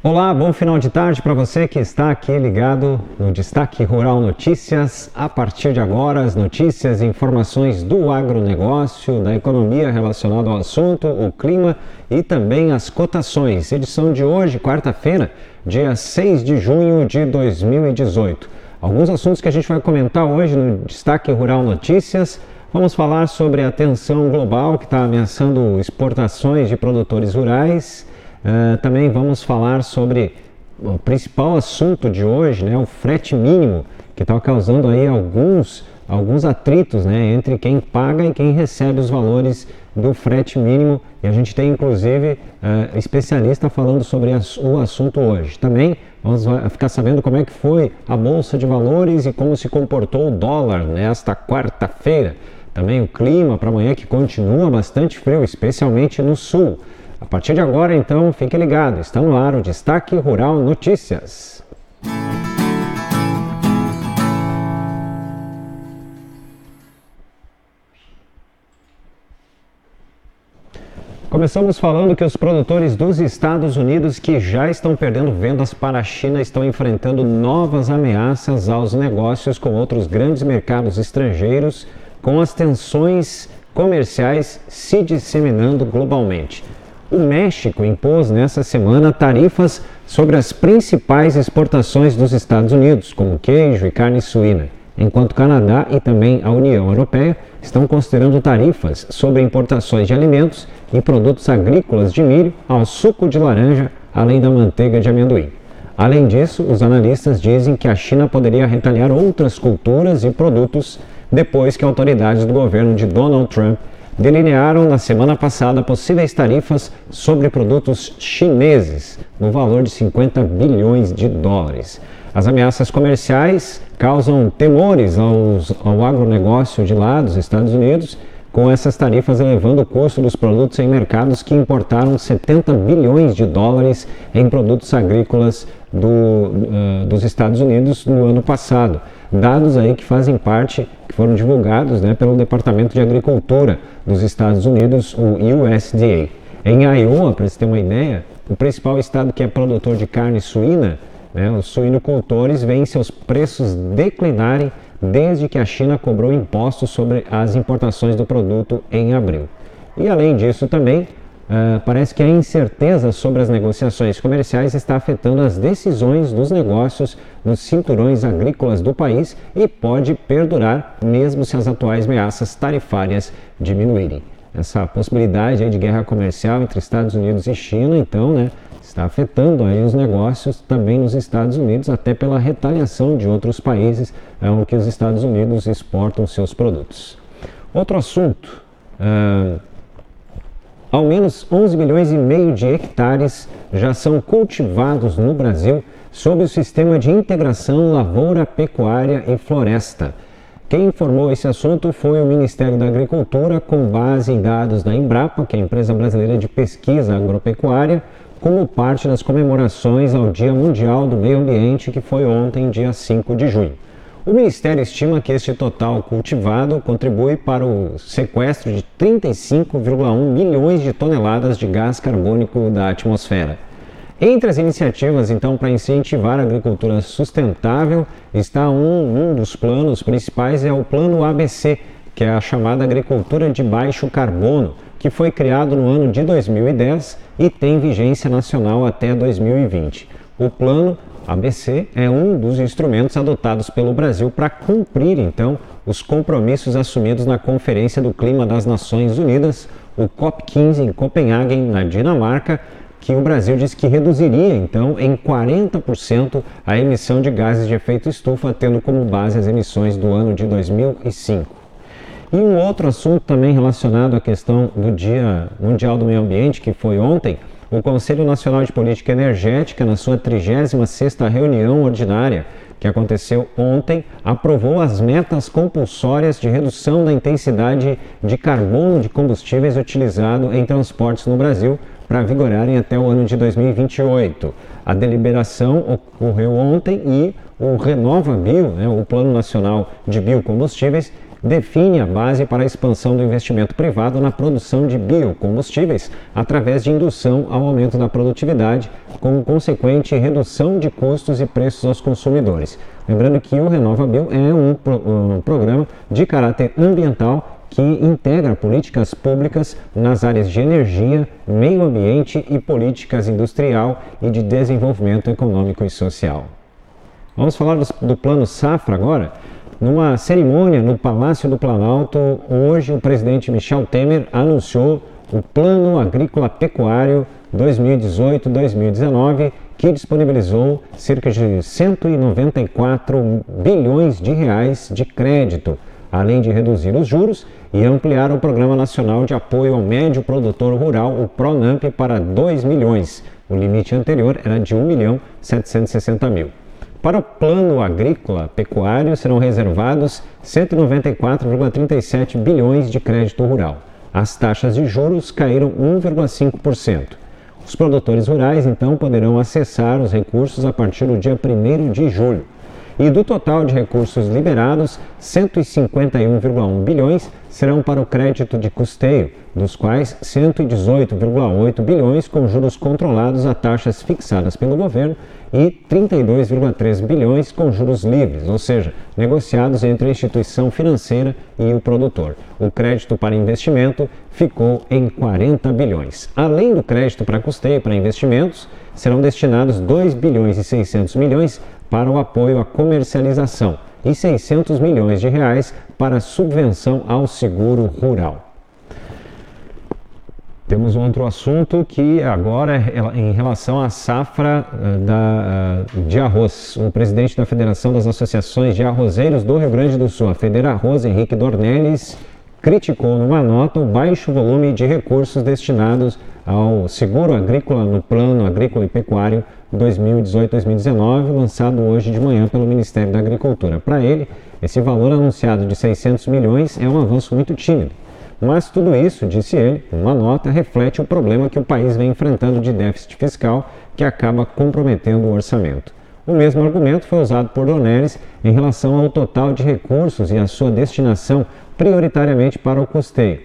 Olá, bom final de tarde para você que está aqui ligado no Destaque Rural Notícias. A partir de agora, as notícias e informações do agronegócio, da economia relacionada ao assunto, o clima e também as cotações. Edição de hoje, quarta-feira, dia 6 de junho de 2018. Alguns assuntos que a gente vai comentar hoje no Destaque Rural Notícias. Vamos falar sobre a tensão global que está ameaçando exportações de produtores rurais. Também vamos falar sobre o principal assunto de hoje, né, o frete mínimo, que está causando aí alguns atritos, né, entre quem paga e quem recebe os valores do frete mínimo. E a gente tem inclusive especialista falando sobre o assunto hoje. Também vamos ficar sabendo como é que foi a Bolsa de Valores e como se comportou o dólar nesta quarta-feira. Também o clima para amanhã, que continua bastante frio, especialmente no sul. A partir de agora, então, fique ligado. Está no ar o Destaque Rural Notícias. Começamos falando que os produtores dos Estados Unidos que já estão perdendo vendas para a China estão enfrentando novas ameaças aos negócios com outros grandes mercados estrangeiros, com as tensões comerciais se disseminando globalmente. O México impôs nessa semana tarifas sobre as principais exportações dos Estados Unidos, como queijo e carne suína, enquanto o Canadá e também a União Europeia estão considerando tarifas sobre importações de alimentos e produtos agrícolas de milho ao suco de laranja, além da manteiga de amendoim. Além disso, os analistas dizem que a China poderia retaliar outras culturas e produtos depois que autoridades do governo de Donald Trump delinearam na semana passada possíveis tarifas sobre produtos chineses, no valor de 50 bilhões de dólares. As ameaças comerciais causam temores ao agronegócio de lá dos Estados Unidos, com essas tarifas elevando o custo dos produtos em mercados que importaram 70 bilhões de dólares em produtos agrícolas dos Estados Unidos no ano passado. Dados aí que fazem parte, que foram divulgados, né, pelo Departamento de Agricultura dos Estados Unidos, o USDA. Em Iowa, para você ter uma ideia, o principal estado que é produtor de carne suína, né, os suinocultores veem seus preços declinarem desde que a China cobrou impostos sobre as importações do produto em abril. E além disso também, parece que a incerteza sobre as negociações comerciais está afetando as decisões dos negócios nos cinturões agrícolas do país e pode perdurar mesmo se as atuais ameaças tarifárias diminuírem. Essa possibilidade aí de guerra comercial entre Estados Unidos e China, então, né, está afetando aí os negócios também nos Estados Unidos, até pela retaliação de outros países em que os Estados Unidos exportam seus produtos. Outro assunto, ao menos 11 milhões e meio de hectares já são cultivados no Brasil sob o sistema de integração lavoura, pecuária e floresta. Quem informou esse assunto foi o Ministério da Agricultura, com base em dados da Embrapa, que é a empresa brasileira de pesquisa agropecuária, como parte das comemorações ao Dia Mundial do Meio Ambiente, que foi ontem, dia 5 de junho. O Ministério estima que este total cultivado contribui para o sequestro de 35,1 milhões de toneladas de gás carbônico da atmosfera. Entre as iniciativas, então, para incentivar a agricultura sustentável, está um dos planos principais, é o Plano ABC, que é a chamada Agricultura de Baixo Carbono, que foi criado no ano de 2010 e tem vigência nacional até 2020. O Plano ABC é um dos instrumentos adotados pelo Brasil para cumprir, então, os compromissos assumidos na Conferência do Clima das Nações Unidas, o COP15 em Copenhague, na Dinamarca, que o Brasil disse que reduziria, então, em 40% a emissão de gases de efeito estufa, tendo como base as emissões do ano de 2005. E um outro assunto também relacionado à questão do Dia Mundial do Meio Ambiente, que foi ontem, o Conselho Nacional de Política Energética, na sua 36ª reunião ordinária, que aconteceu ontem, aprovou as metas compulsórias de redução da intensidade de carbono de combustíveis utilizado em transportes no Brasil para vigorarem até o ano de 2028. A deliberação ocorreu ontem e o RenovaBio, o Plano Nacional de Biocombustíveis, define a base para a expansão do investimento privado na produção de biocombustíveis através de indução ao aumento da produtividade, com consequente redução de custos e preços aos consumidores. Lembrando que o RenovaBio é um programa de caráter ambiental que integra políticas públicas nas áreas de energia, meio ambiente e políticas industrial e de desenvolvimento econômico e social. Vamos falar do Plano Safra agora? Numa cerimônia no Palácio do Planalto, hoje o presidente Michel Temer anunciou o Plano Agrícola Pecuário 2018-2019, que disponibilizou cerca de 194 bilhões de reais de crédito, além de reduzir os juros e ampliar o Programa Nacional de Apoio ao Médio Produtor Rural, o PRONAMP, para 2 milhões. O limite anterior era de 1.760.000. Para o Plano Agrícola Pecuário serão reservados 194,37 bilhões de crédito rural. As taxas de juros caíram 1,5%. Os produtores rurais, então, poderão acessar os recursos a partir do dia 1º de julho. E do total de recursos liberados, 151,1 bilhões serão para o crédito de custeio, dos quais 118,8 bilhões com juros controlados a taxas fixadas pelo governo e 32,3 bilhões com juros livres, ou seja, negociados entre a instituição financeira e o produtor. O crédito para investimento ficou em 40 bilhões. Além do crédito para custeio para investimentos, serão destinados 2 bilhões e 600 milhões para o apoio à comercialização e 600 milhões de reais para subvenção ao seguro rural. Temos um outro assunto que agora é em relação à safra de arroz. O presidente da Federação das Associações de Arrozeiros do Rio Grande do Sul, a Federarroz, Henrique Dornelles, criticou numa nota o baixo volume de recursos destinados ao seguro agrícola no Plano Agrícola e Pecuário 2018-2019, lançado hoje de manhã pelo Ministério da Agricultura. Para ele, esse valor anunciado de 600 milhões é um avanço muito tímido. Mas tudo isso, disse ele, uma nota, reflete o problema que o país vem enfrentando de déficit fiscal que acaba comprometendo o orçamento. O mesmo argumento foi usado por Dornelles em relação ao total de recursos e a sua destinação prioritariamente para o custeio.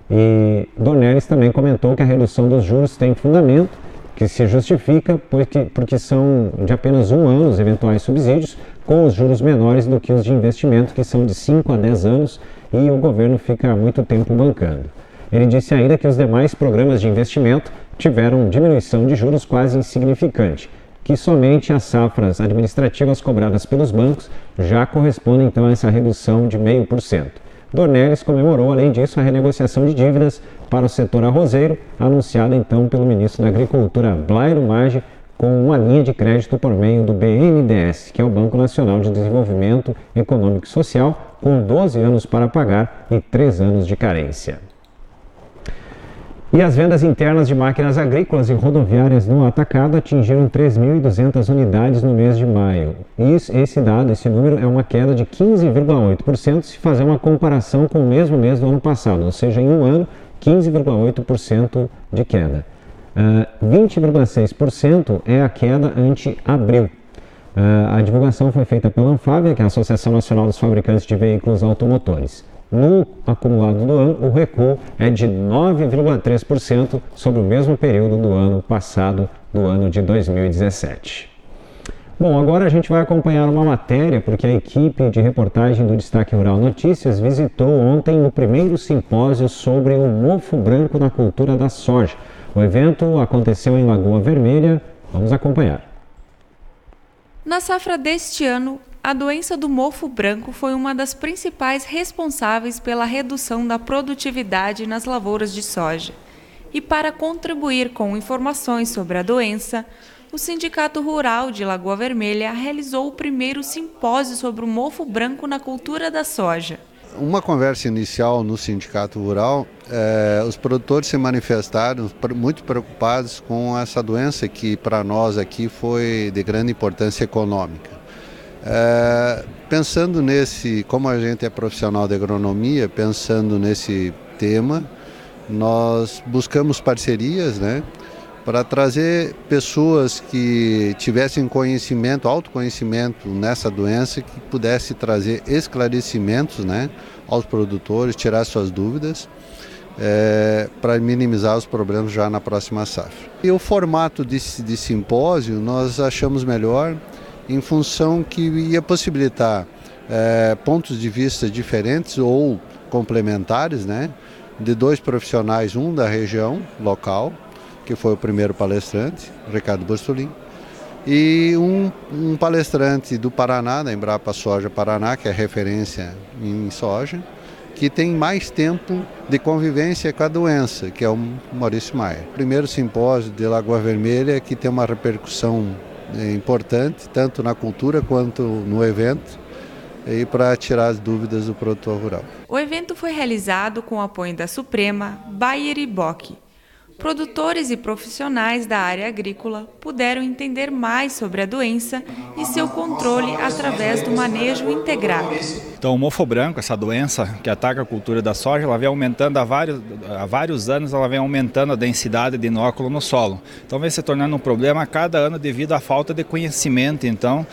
E Dornelles também comentou que a redução dos juros tem fundamento, que se justifica porque são de apenas um ano os eventuais subsídios, com os juros menores do que os de investimento, que são de 5 a 10 anos, e o governo fica muito tempo bancando. Ele disse ainda que os demais programas de investimento tiveram diminuição de juros quase insignificante, que somente as safras administrativas cobradas pelos bancos já correspondem então a essa redução de 0,5%. Dornelles comemorou, além disso, a renegociação de dívidas para o setor arrozeiro, anunciada então pelo ministro da Agricultura, Blairo Maggi, com uma linha de crédito por meio do BNDES, que é o Banco Nacional de Desenvolvimento Econômico e Social, com 12 anos para pagar e 3 anos de carência. E as vendas internas de máquinas agrícolas e rodoviárias no atacado atingiram 3.200 unidades no mês de maio. Esse número é uma queda de 15,8% se fazer uma comparação com o mesmo mês do ano passado, ou seja, em um ano, 15,8% de queda. 20,6% é a queda ante abril. A divulgação foi feita pela Anfávia, que é a Associação Nacional dos Fabricantes de Veículos Automotores. No acumulado do ano, o recuo é de 9,3% sobre o mesmo período do ano passado, do ano de 2017. Bom, agora a gente vai acompanhar uma matéria, porque a equipe de reportagem do Destaque Rural Notícias visitou ontem o primeiro simpósio sobre o mofo branco na cultura da soja. O evento aconteceu em Lagoa Vermelha. Vamos acompanhar. Na safra deste ano, a doença do mofo branco foi uma das principais responsáveis pela redução da produtividade nas lavouras de soja. E para contribuir com informações sobre a doença, o Sindicato Rural de Lagoa Vermelha realizou o primeiro simpósio sobre o mofo branco na cultura da soja. Uma conversa inicial no Sindicato Rural, os produtores se manifestaram muito preocupados com essa doença que para nós aqui foi de grande importância econômica. Pensando como a gente é profissional de agronomia, pensando nesse tema, nós buscamos parcerias, para trazer pessoas que tivessem conhecimento, autoconhecimento nessa doença, que pudesse trazer esclarecimentos, né, aos produtores, tirar suas dúvidas, para minimizar os problemas já na próxima safra. E o formato de simpósio nós achamos melhor em função que ia possibilitar pontos de vista diferentes ou complementares, né, de dois profissionais, um da região local, que foi o primeiro palestrante, Ricardo Borstolin, e um palestrante do Paraná, da Embrapa Soja Paraná, que é referência em soja, que tem mais tempo de convivência com a doença, que é o Maurício Maia. O primeiro simpósio de Lagoa Vermelha que tem uma repercussão importante, tanto na cultura quanto no evento, e para tirar as dúvidas do produtor rural. O evento foi realizado com o apoio da Suprema, Bayer e Bock. Produtores e profissionais da área agrícola puderam entender mais sobre a doença e seu controle através do manejo integrado. Então, o mofo branco, essa doença que ataca a cultura da soja, ela vem aumentando há vários anos, ela vem aumentando a densidade de inóculo no solo. Então, vem se tornando um problema a cada ano devido à falta de conhecimento, então,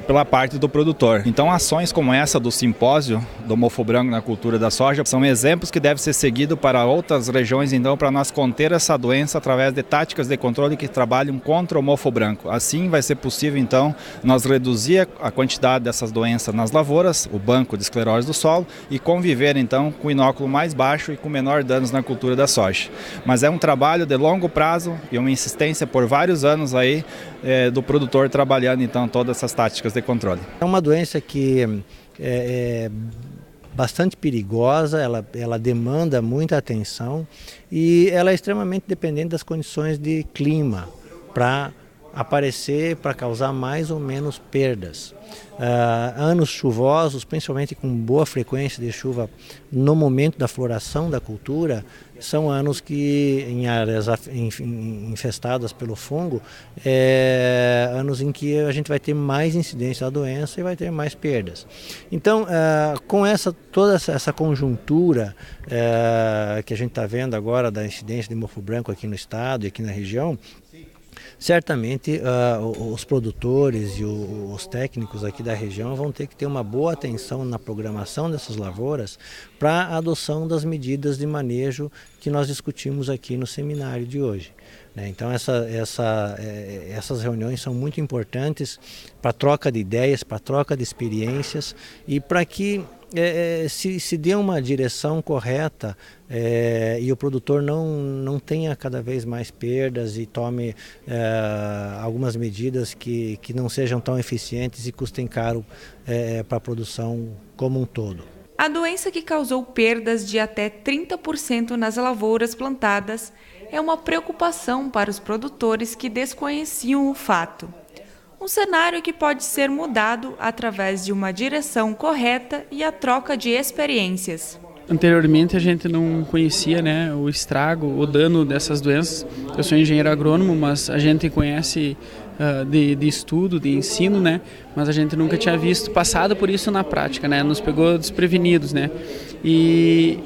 pela parte do produtor. Então, ações como essa do simpósio do mofo branco na cultura da soja são exemplos que devem ser seguidos para outras regiões, então, para nós conter essa doença através de táticas de controle que trabalham contra o mofo branco. Assim, vai ser possível, então, nós reduzir a quantidade dessas doenças nas lavouras, o banco de esclerose do solo, e conviver, então, com o inóculo mais baixo e com menor danos na cultura da soja. Mas é um trabalho de longo prazo e uma insistência por vários anos aí do produtor trabalhando, então, todas essas táticas de controle. É uma doença que é bastante perigosa, ela demanda muita atenção e ela é extremamente dependente das condições de clima para aparecer, para causar mais ou menos perdas. Anos chuvosos, principalmente com boa frequência de chuva no momento da floração da cultura, são anos que, em áreas infestadas pelo fungo, anos em que a gente vai ter mais incidência da doença e vai ter mais perdas. Então, com toda essa conjuntura que a gente está vendo agora da incidência de mofo branco aqui no estado e aqui na região, certamente os produtores e os técnicos aqui da região vão ter que ter uma boa atenção na programação dessas lavouras para a adoção das medidas de manejo que nós discutimos aqui no seminário de hoje. Então essas reuniões são muito importantes para a troca de ideias, para a troca de experiências e para que se dê uma direção correta e o produtor não tenha cada vez mais perdas e tome algumas medidas que não sejam tão eficientes e custem caro para a produção como um todo. A doença que causou perdas de até 30% nas lavouras plantadas é uma preocupação para os produtores que desconheciam o fato. Um cenário que pode ser mudado através de uma direção correta e a troca de experiências. Anteriormente a gente não conhecia, né, o estrago, o dano dessas doenças. Eu sou engenheiro agrônomo, mas a gente conhece de estudo, de ensino, né, mas a gente nunca tinha passado por isso na prática, né, nos pegou desprevenidos, né. E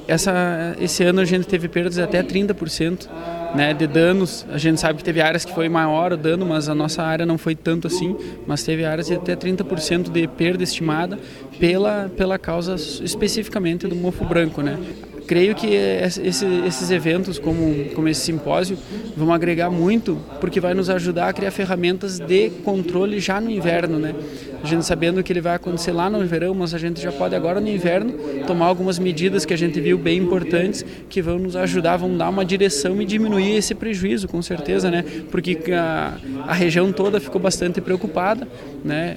esse ano a gente teve perdas de até 30%, né, de danos. A gente sabe que teve áreas que foi maior o dano, mas a nossa área não foi tanto assim, mas teve áreas de até 30% de perda estimada pela causa especificamente do mofo branco, né. Creio que esses eventos, como esse simpósio, vão agregar muito, porque vai nos ajudar a criar ferramentas de controle já no inverno, né? A gente sabendo que ele vai acontecer lá no verão, mas a gente já pode agora no inverno tomar algumas medidas que a gente viu bem importantes, que vão nos ajudar, vão dar uma direção e diminuir esse prejuízo, com certeza, né? Porque a região toda ficou bastante preocupada, né?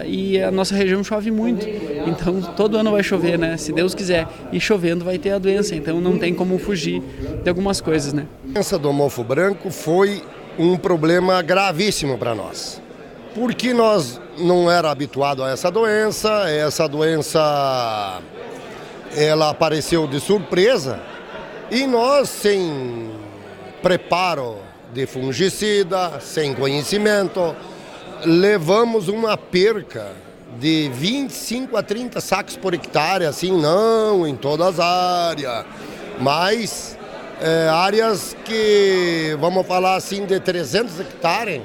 E a nossa região chove muito, então todo ano vai chover, né? Se Deus quiser, e chovendo vai ter a doença, então não tem como fugir de algumas coisas, né? A doença do mofo branco foi um problema gravíssimo para nós, porque nós não era habituado a essa doença ela apareceu de surpresa e nós, sem preparo de fungicida, sem conhecimento, levamos uma perca de 25 a 30 sacos por hectare, assim, não em todas as áreas, mas áreas que, vamos falar assim, de 300 hectares,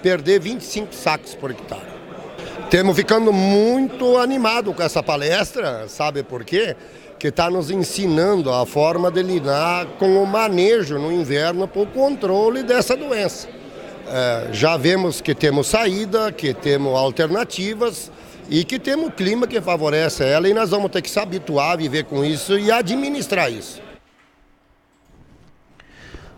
perder 25 sacos por hectare. Estamos ficando muito animados com essa palestra, sabe por quê? Que está nos ensinando a forma de lidar com o manejo no inverno para o controle dessa doença. Já vemos que temos saída, que temos alternativas e que temos clima que favorece ela e nós vamos ter que se habituar a viver com isso e administrar isso.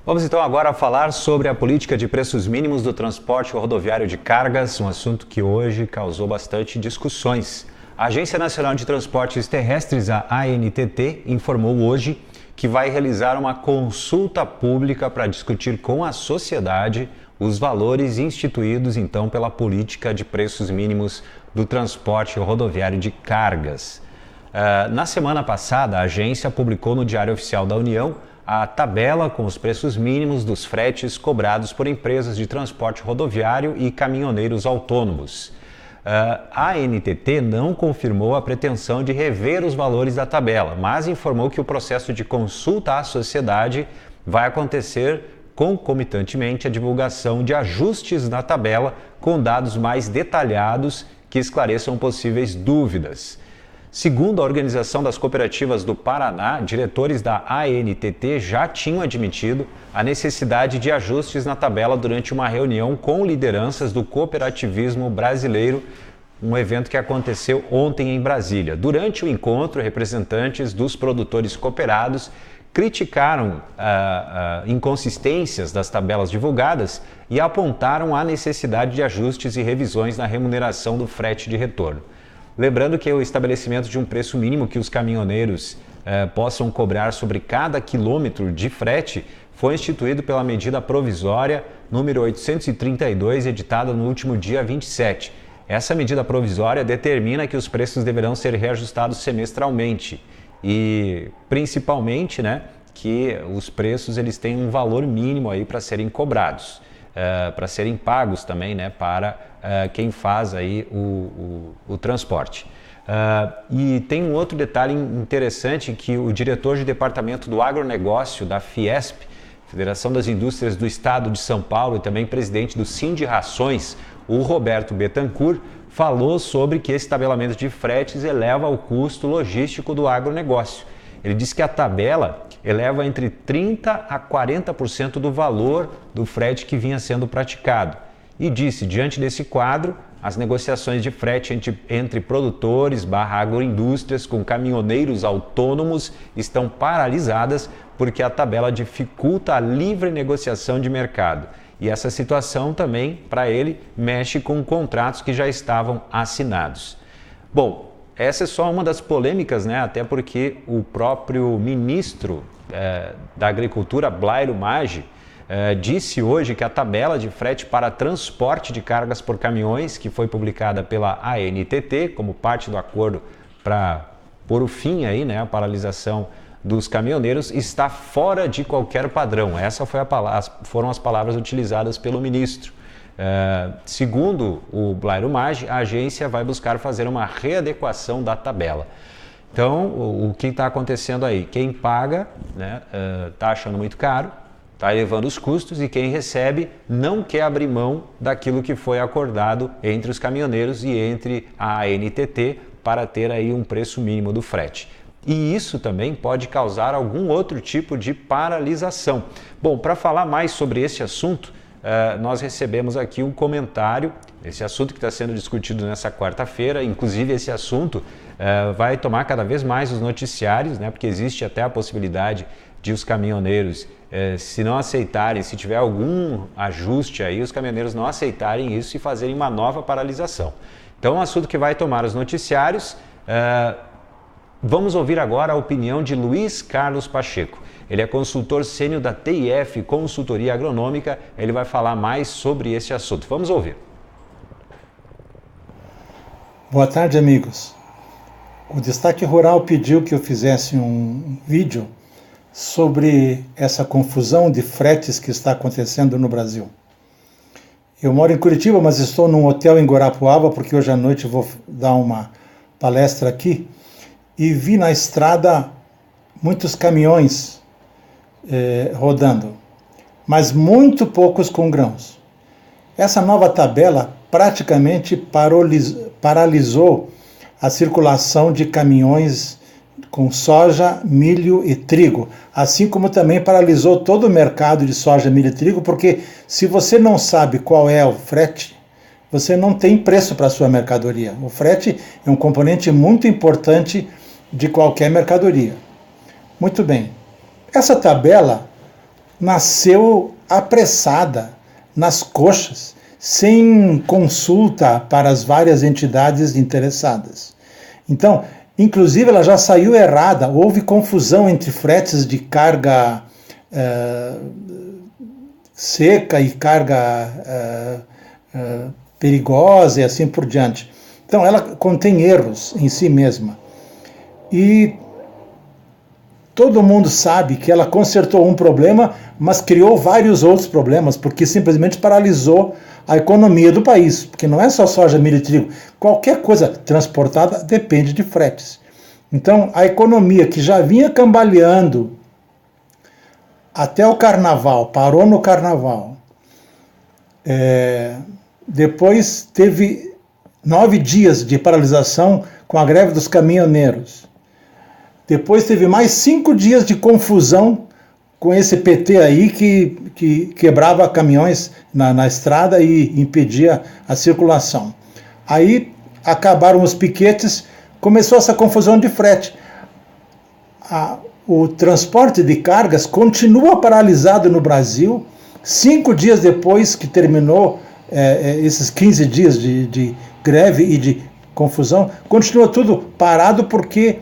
Vamos então agora falar sobre a política de preços mínimos do transporte rodoviário de cargas, um assunto que hoje causou bastante discussões. A Agência Nacional de Transportes Terrestres, a ANTT, informou hoje que vai realizar uma consulta pública para discutir com a sociedade os valores instituídos então pela política de preços mínimos do transporte rodoviário de cargas. Na semana passada, a agência publicou no Diário Oficial da União a tabela com os preços mínimos dos fretes cobrados por empresas de transporte rodoviário e caminhoneiros autônomos. A ANTT não confirmou a pretensão de rever os valores da tabela, mas informou que o processo de consulta à sociedade vai acontecer concomitantemente à divulgação de ajustes na tabela com dados mais detalhados que esclareçam possíveis dúvidas. Segundo a Organização das Cooperativas do Paraná, diretores da ANTT já tinham admitido a necessidade de ajustes na tabela durante uma reunião com lideranças do cooperativismo brasileiro, um evento que aconteceu ontem em Brasília. Durante o encontro, representantes dos produtores cooperados criticaram inconsistências das tabelas divulgadas e apontaram a necessidade de ajustes e revisões na remuneração do frete de retorno. Lembrando que o estabelecimento de um preço mínimo que os caminhoneiros possam cobrar sobre cada quilômetro de frete foi instituído pela medida provisória número 832, editada no último dia 27. Essa medida provisória determina que os preços deverão ser reajustados semestralmente e, principalmente, que os preços eles têm um valor mínimo aí para serem cobrados. Para serem pagos também, para quem faz aí o transporte. E tem um outro detalhe interessante que o diretor de departamento do agronegócio da Fiesp, Federação das Indústrias do Estado de São Paulo, e também presidente do Sindicações, o Roberto Bettencourt, falou sobre que esse tabelamento de fretes eleva o custo logístico do agronegócio. Ele disse que a tabela eleva entre 30% a 40% do valor do frete que vinha sendo praticado. E disse, diante desse quadro, as negociações de frete entre produtores / agroindústrias com caminhoneiros autônomos estão paralisadas porque a tabela dificulta a livre negociação de mercado. E essa situação também, para ele, mexe com contratos que já estavam assinados. Bom, essa é só uma das polêmicas, até porque o próprio ministro da Agricultura, Blairo Maggi, disse hoje que a tabela de frete para transporte de cargas por caminhões, que foi publicada pela ANTT como parte do acordo para pôr o fim aí, a paralisação dos caminhoneiros, está fora de qualquer padrão. Essas foram as palavras utilizadas pelo ministro. Segundo o Blairo Maggi, a agência vai buscar fazer uma readequação da tabela. Então, o que está acontecendo aí? Quem paga está achando muito caro, está elevando os custos, e quem recebe não quer abrir mão daquilo que foi acordado entre os caminhoneiros e entre a ANTT para ter aí um preço mínimo do frete. E isso também pode causar algum outro tipo de paralisação. Bom, para falar mais sobre esse assunto, nós recebemos aqui um comentário, esse assunto que está sendo discutido nessa quarta-feira. Inclusive esse assunto vai tomar cada vez mais os noticiários, porque existe até a possibilidade de os caminhoneiros, se não aceitarem, se tiver algum ajuste aí, os caminhoneiros não aceitarem isso e fazerem uma nova paralisação. Então é um assunto que vai tomar os noticiários. Vamos ouvir agora a opinião de Luiz Carlos Pacheco. Ele é consultor sênior da TIF Consultoria Agronômica. Ele vai falar mais sobre esse assunto. Vamos ouvir. Boa tarde, amigos. O Destaque Rural pediu que eu fizesse um vídeo sobre essa confusão de fretes que está acontecendo no Brasil. Eu moro em Curitiba, mas estou num hotel em Guarapuava, porque hoje à noite vou dar uma palestra aqui, e vi na estrada muitos caminhões rodando, mas muito poucos com grãos. Essa nova tabela praticamente paralisou a circulação de caminhões com soja, milho e trigo, assim como também paralisou todo o mercado de soja, milho e trigo, porque se você não sabe qual é o frete, você não tem preço para a sua mercadoria. O frete é um componente muito importante de qualquer mercadoria. Muito bem. Essa tabela nasceu apressada, nas coxas, sem consulta para as várias entidades interessadas. Então, inclusive, ela já saiu errada. Houve confusão entre fretes de carga seca e carga perigosa e assim por diante. Então, ela contém erros em si mesma. E todo mundo sabe que ela consertou um problema, mas criou vários outros problemas, porque simplesmente paralisou a economia do país, porque não é só soja, milho e trigo. Qualquer coisa transportada depende de fretes. Então, a economia que já vinha cambaleando até o carnaval, parou no carnaval, depois teve 9 dias de paralisação com a greve dos caminhoneiros. Depois teve mais 5 dias de confusão com esse PT aí que quebrava caminhões na estrada e impedia a circulação. Aí acabaram os piquetes, começou essa confusão de frete. O transporte de cargas continua paralisado no Brasil, 5 dias depois que terminou esses 15 dias de greve e de confusão, continua tudo parado porque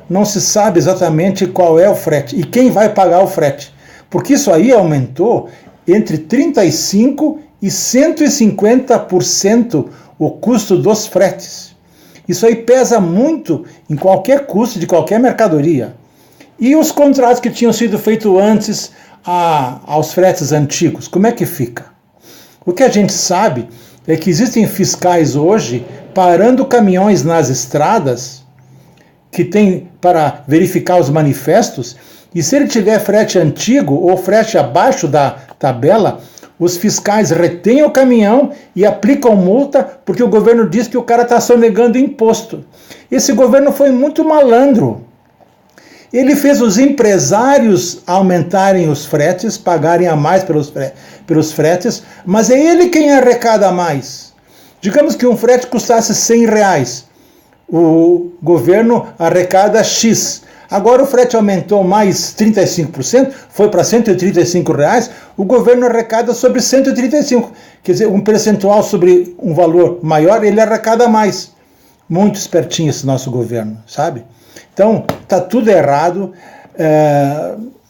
não se sabe exatamente qual é o frete e quem vai pagar o frete. Porque isso aí aumentou entre 35% e 150% o custo dos fretes. Isso aí pesa muito em qualquer custo de qualquer mercadoria. E os contratos que tinham sido feitos antes aos fretes antigos, como é que fica? O que a gente sabe é que existem fiscais hoje parando caminhões nas estradas que tem para verificar os manifestos, e se ele tiver frete antigo ou frete abaixo da tabela, os fiscais retêm o caminhão e aplicam multa porque o governo diz que o cara está sonegando imposto. Esse governo foi muito malandro. Ele fez os empresários aumentarem os fretes, pagarem a mais pelos fretes, mas é ele quem arrecada mais. Digamos que um frete custasse R$100. O governo arrecada X. Agora o frete aumentou mais 35%, foi para R$135, o governo arrecada sobre 135. Quer dizer, um percentual sobre um valor maior, ele arrecada mais. Muito espertinho esse nosso governo, sabe? Então, está tudo errado.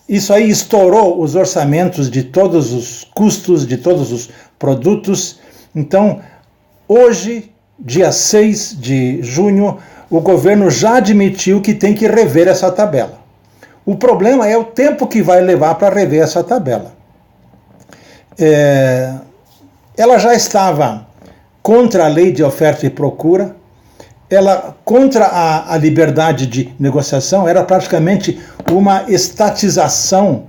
Isso aí estourou os orçamentos de todos os custos, de todos os produtos. Então, hoje, dia 6 de junho, o governo já admitiu que tem que rever essa tabela. O problema é o tempo que vai levar para rever essa tabela. Ela já estava contra a lei de oferta e procura, ela contra a liberdade de negociação, era praticamente uma estatização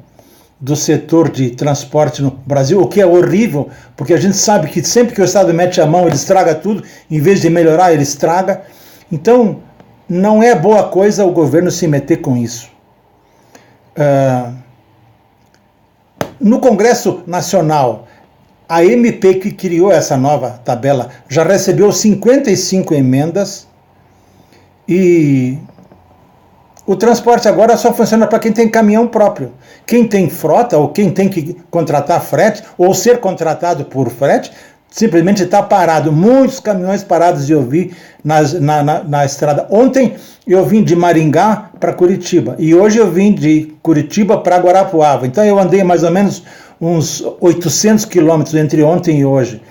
do setor de transporte no Brasil, o que é horrível, porque a gente sabe que sempre que o Estado mete a mão, ele estraga tudo, em vez de melhorar, ele estraga. Então, não é boa coisa o governo se meter com isso. No Congresso Nacional, a MP que criou essa nova tabela já recebeu 55 emendas e o transporte agora só funciona para quem tem caminhão próprio. Quem tem frota ou quem tem que contratar frete ou ser contratado por frete, simplesmente está parado. Muitos caminhões parados eu vi na estrada. Ontem eu vim de Maringá para Curitiba e hoje eu vim de Curitiba para Guarapuava. Então eu andei mais ou menos uns 800 quilômetros entre ontem e hoje.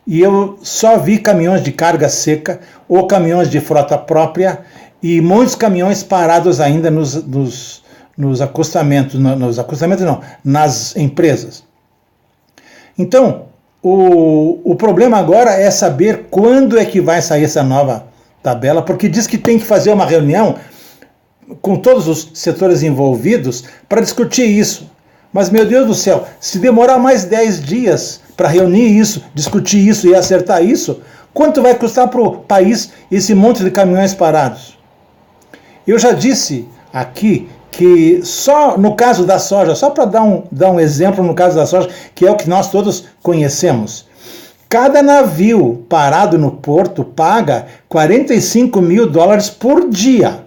E eu só vi caminhões de carga seca ou caminhões de frota própria e muitos caminhões parados ainda nos acostamentos, nas empresas. Então, o problema agora é saber quando é que vai sair essa nova tabela, porque diz que tem que fazer uma reunião com todos os setores envolvidos para discutir isso. Mas, meu Deus do céu, se demorar mais 10 dias para reunir isso, discutir isso e acertar isso, quanto vai custar para o país esse monte de caminhões parados? Eu já disse aqui que só no caso da soja, só para dar um exemplo no caso da soja, que é o que nós todos conhecemos, cada navio parado no porto paga $45 mil por dia.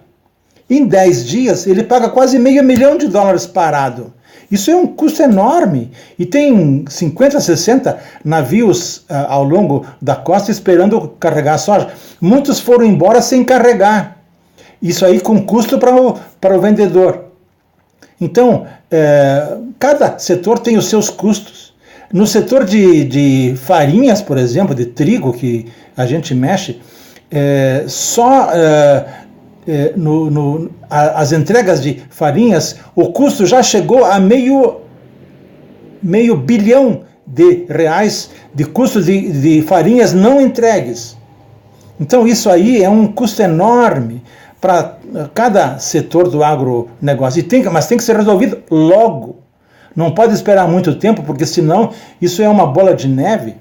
Em 10 dias, ele paga quase $500 mil parado. Isso é um custo enorme. E tem 50, 60 navios ao longo da costa esperando carregar soja. Muitos foram embora sem carregar. Isso aí com custo para o vendedor. Então, cada setor tem os seus custos. No setor de farinhas, por exemplo, de trigo que a gente mexe, as entregas de farinhas, o custo já chegou a meio bilhão de reais de custo de farinhas não entregues. Então isso aí é um custo enorme para cada setor do agronegócio, mas tem que ser resolvido logo. Não pode esperar muito tempo, porque senão isso é uma bola de neve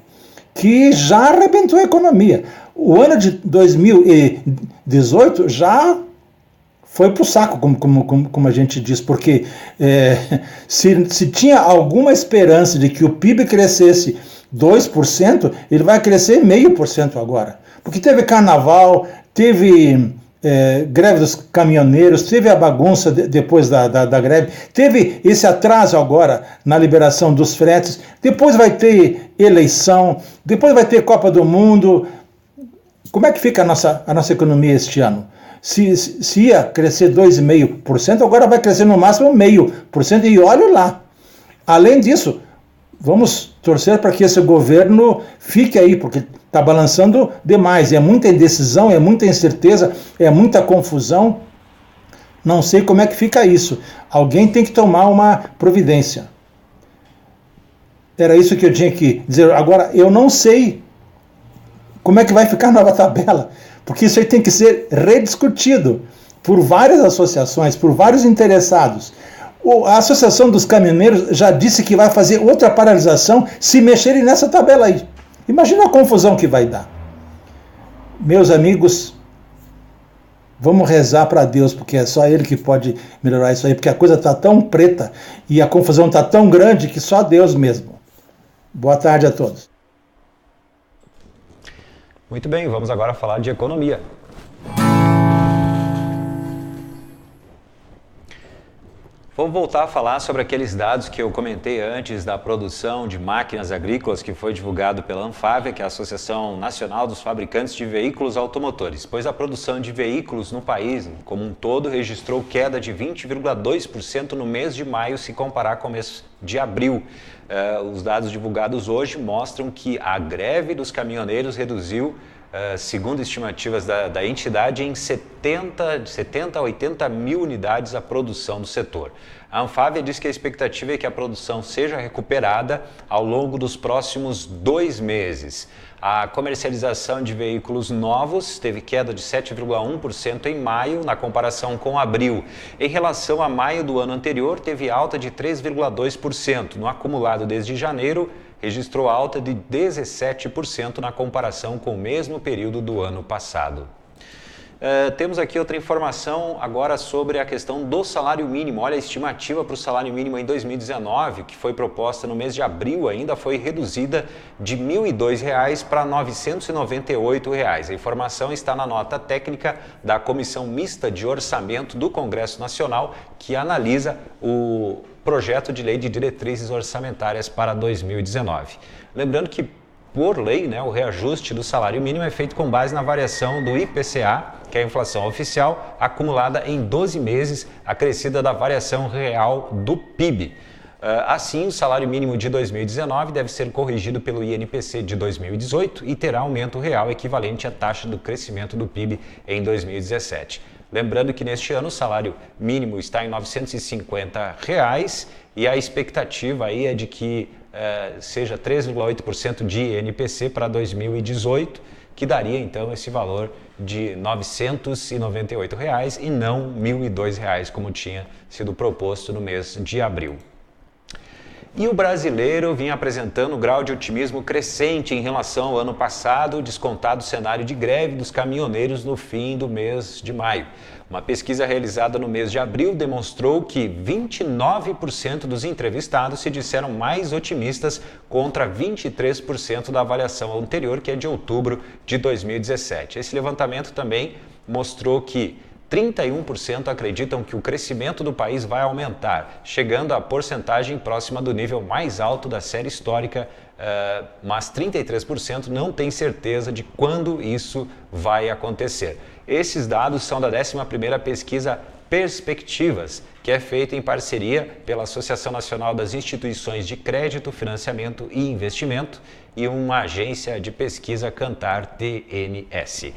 que já arrebentou a economia. O ano de 2018 já foi para o saco, como a gente diz, porque se tinha alguma esperança de que o PIB crescesse 2%, ele vai crescer 0,5% agora. Porque teve carnaval, teve greve dos caminhoneiros, teve a bagunça depois da greve, teve esse atraso agora na liberação dos fretes, depois vai ter eleição, depois vai ter Copa do Mundo. Como é que fica a nossa economia este ano? Se ia crescer 2,5%, agora vai crescer no máximo 0,5%, e olha lá. Além disso, vamos torcer para que esse governo fique aí, porque está balançando demais. É muita indecisão, é muita incerteza, é muita confusão. Não sei como é que fica isso. Alguém tem que tomar uma providência. Era isso que eu tinha que dizer. Agora, eu não sei como é que vai ficar a nova tabela, porque isso aí tem que ser rediscutido por várias associações, por vários interessados. A Associação dos Caminhoneiros já disse que vai fazer outra paralisação se mexerem nessa tabela aí. Imagina a confusão que vai dar. Meus amigos, vamos rezar para Deus, porque é só Ele que pode melhorar isso aí, porque a coisa está tão preta e a confusão está tão grande que só Deus mesmo. Boa tarde a todos. Muito bem, vamos agora falar de economia. Vou voltar a falar sobre aqueles dados que eu comentei antes da produção de máquinas agrícolas que foi divulgado pela Anfávia, que é a Associação Nacional dos Fabricantes de Veículos Automotores, pois a produção de veículos no país como um todo registrou queda de 20,2% no mês de maio se comparar com o mês de abril. Os dados divulgados hoje mostram que a greve dos caminhoneiros reduziu, segundo estimativas da entidade, em 70 a 80 mil unidades a produção do setor. A Anfávia diz que a expectativa é que a produção seja recuperada ao longo dos próximos 2 meses. A comercialização de veículos novos teve queda de 7,1% em maio, na comparação com abril. Em relação a maio do ano anterior, teve alta de 3,2%. No acumulado desde janeiro, registrou alta de 17% na comparação com o mesmo período do ano passado. Temos aqui outra informação agora sobre a questão do salário mínimo. Olha, a estimativa para o salário mínimo em 2019, que foi proposta no mês de abril ainda, foi reduzida de R$ 1.002 para R$ 998. A informação está na nota técnica da Comissão Mista de Orçamento do Congresso Nacional, que analisa o projeto de lei de diretrizes orçamentárias para 2019. Lembrando que, por lei, o reajuste do salário mínimo é feito com base na variação do IPCA, que é a inflação oficial, acumulada em 12 meses, acrescida da variação real do PIB. Assim, o salário mínimo de 2019 deve ser corrigido pelo INPC de 2018 e terá aumento real equivalente à taxa do crescimento do PIB em 2017. Lembrando que neste ano o salário mínimo está em R$ 950 e a expectativa aí é de que seja 3,8% de INPC para 2018, que daria então esse valor de R$ 998 e não R$ 1.002, como tinha sido proposto no mês de abril. E o brasileiro vinha apresentando um grau de otimismo crescente em relação ao ano passado, descontado o cenário de greve dos caminhoneiros no fim do mês de maio. Uma pesquisa realizada no mês de abril demonstrou que 29% dos entrevistados se disseram mais otimistas contra 23% da avaliação anterior, que é de outubro de 2017. Esse levantamento também mostrou que 31% acreditam que o crescimento do país vai aumentar, chegando à porcentagem próxima do nível mais alto da série histórica, mas 33% não tem certeza de quando isso vai acontecer. Esses dados são da 11ª pesquisa Perspectivas, que é feita em parceria pela Associação Nacional das Instituições de Crédito, Financiamento e Investimento e uma agência de pesquisa Kantar TNS.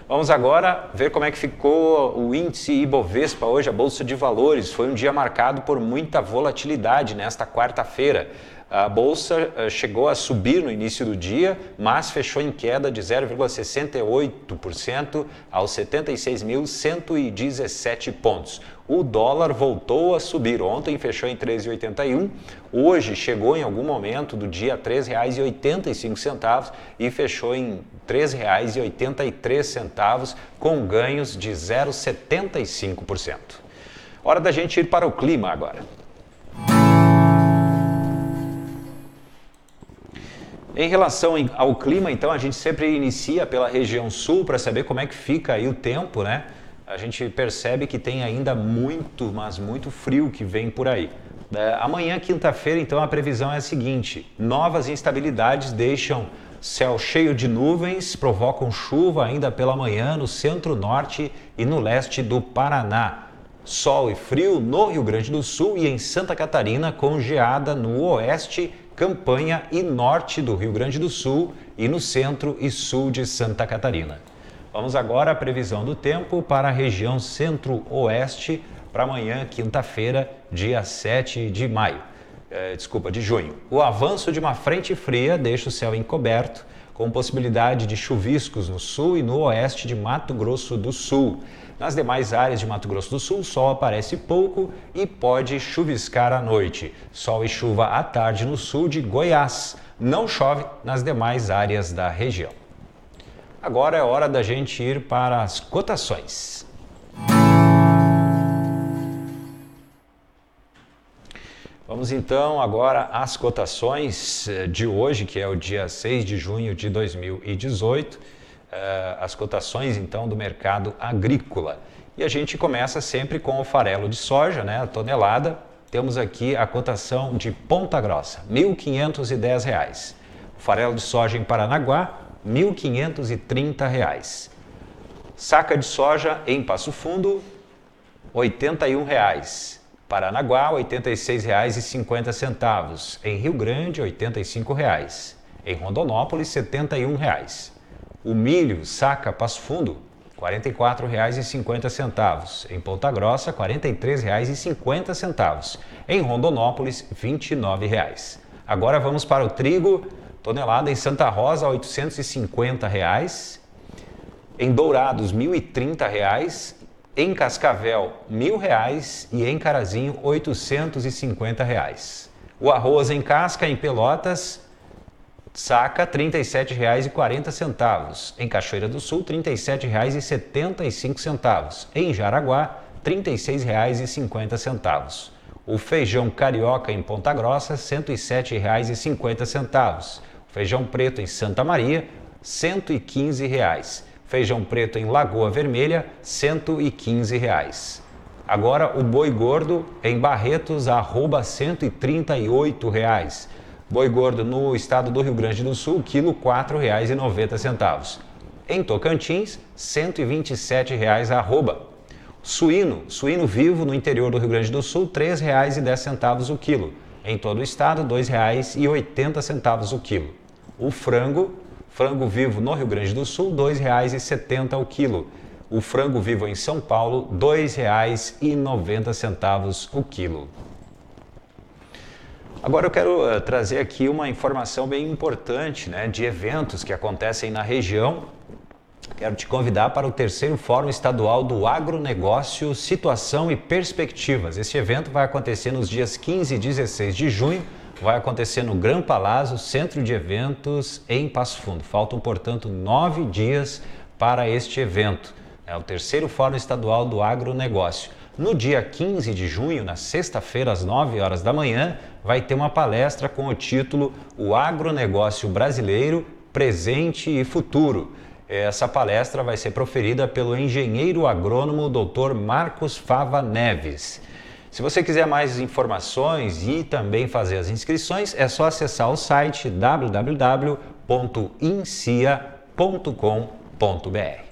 Vamos agora ver como é que ficou o índice Ibovespa hoje, a Bolsa de Valores. Foi um dia marcado por muita volatilidade nesta quarta-feira. A Bolsa chegou a subir no início do dia, mas fechou em queda de 0,68% aos 76.117 pontos. O dólar voltou a subir. Ontem fechou em 13,81. Hoje chegou em algum momento do dia a R$ 3,85 e fechou em R$ 3,83, com ganhos de 0,75%. Hora da gente ir para o clima agora. Em relação ao clima, então, a gente sempre inicia pela região sul para saber como é que fica aí o tempo, né? A gente percebe que tem ainda muito, mas muito frio que vem por aí. Amanhã, quinta-feira, então, a previsão é a seguinte: novas instabilidades deixam céu cheio de nuvens, provocam chuva ainda pela manhã no centro-norte e no leste do Paraná. Sol e frio no Rio Grande do Sul e em Santa Catarina, com geada no oeste, campanha e norte do Rio Grande do Sul e no centro e sul de Santa Catarina. Vamos agora à previsão do tempo para a região centro-oeste para amanhã, quinta-feira, dia 7 de junho. O avanço de uma frente fria deixa o céu encoberto, com possibilidade de chuviscos no sul e no oeste de Mato Grosso do Sul. Nas demais áreas de Mato Grosso do Sul, o sol aparece pouco e pode chuviscar à noite. Sol e chuva à tarde no sul de Goiás. Não chove nas demais áreas da região. Agora é hora da gente ir para as cotações. Vamos então agora às cotações de hoje, que é o dia 6 de junho de 2018. As cotações então do mercado agrícola. E a gente começa sempre com o farelo de soja, né, a tonelada. Temos aqui a cotação de Ponta Grossa, R$ 1.510. O farelo de soja em Paranaguá, R$ 1.530. Saca de soja em Passo Fundo, R$ 81. Paranaguá, R$ 86,50. Em Rio Grande, R$ 85. Em Rondonópolis, R$ 71. O milho saca Passo Fundo, R$ 44,50. Em Ponta Grossa, R$ 43,50. Em Rondonópolis, R$ 29. Agora vamos para o trigo, tonelada em Santa Rosa, R$ 850. Em Dourados, R$ 1.030. Em Cascavel, R$ 1.000 e em Carazinho, R$ 850. O arroz em casca em Pelotas, saca R$ 37,40. Em Cachoeira do Sul, R$ 37,75. Em Jaraguá, R$ 36,50. O feijão carioca em Ponta Grossa, R$ 107,50. O feijão preto em Santa Maria, R$ 115. Feijão preto em Lagoa Vermelha, R$ 115. Agora o boi gordo em Barretos, @ R$ 138. Boi gordo no estado do Rio Grande do Sul, quilo R$ 4,90. Em Tocantins, R$ 127 @. Suíno vivo no interior do Rio Grande do Sul, R$ 3,10 o quilo. Em todo o estado, R$ 2,80 o quilo. O frango vivo no Rio Grande do Sul, R$ 2,70 o quilo. O frango vivo em São Paulo, R$ 2,90 o quilo. Agora eu quero trazer aqui uma informação bem importante, né, de eventos que acontecem na região Quero te convidar para o 3º Fórum Estadual do Agronegócio, Situação e Perspectivas. Esse evento vai acontecer nos dias 15 e 16 de junho, vai acontecer no Gran Palazzo, Centro de Eventos, em Passo Fundo. Faltam, portanto, 9 dias para este evento. É o 3º Fórum Estadual do Agronegócio. No dia 15 de junho, na sexta-feira, às 9 horas da manhã, vai ter uma palestra com o título O Agronegócio Brasileiro, Presente e Futuro. Essa palestra vai ser proferida pelo engenheiro agrônomo Dr. Marcos Fava Neves. Se você quiser mais informações e também fazer as inscrições, é só acessar o site www.insia.com.br.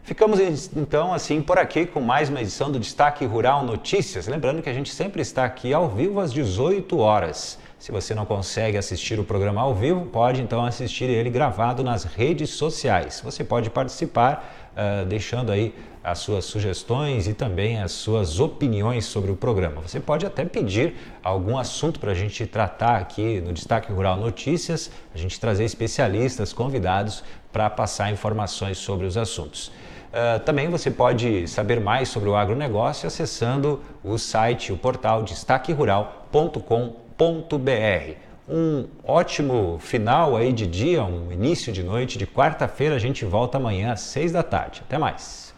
Ficamos então assim por aqui com mais uma edição do Destaque Rural Notícias. Lembrando que a gente sempre está aqui ao vivo às 18 horas. Se você não consegue assistir o programa ao vivo, pode então assistir ele gravado nas redes sociais. Você pode participar deixando aí as suas sugestões e também as suas opiniões sobre o programa. Você pode até pedir algum assunto para a gente tratar aqui no Destaque Rural Notícias, a gente trazer especialistas, convidados para passar informações sobre os assuntos. Também você pode saber mais sobre o agronegócio acessando o site, o portal destaquerural.com.br. Um ótimo final aí de dia, um início de noite de quarta-feira. A gente volta amanhã às 6 da tarde. Até mais.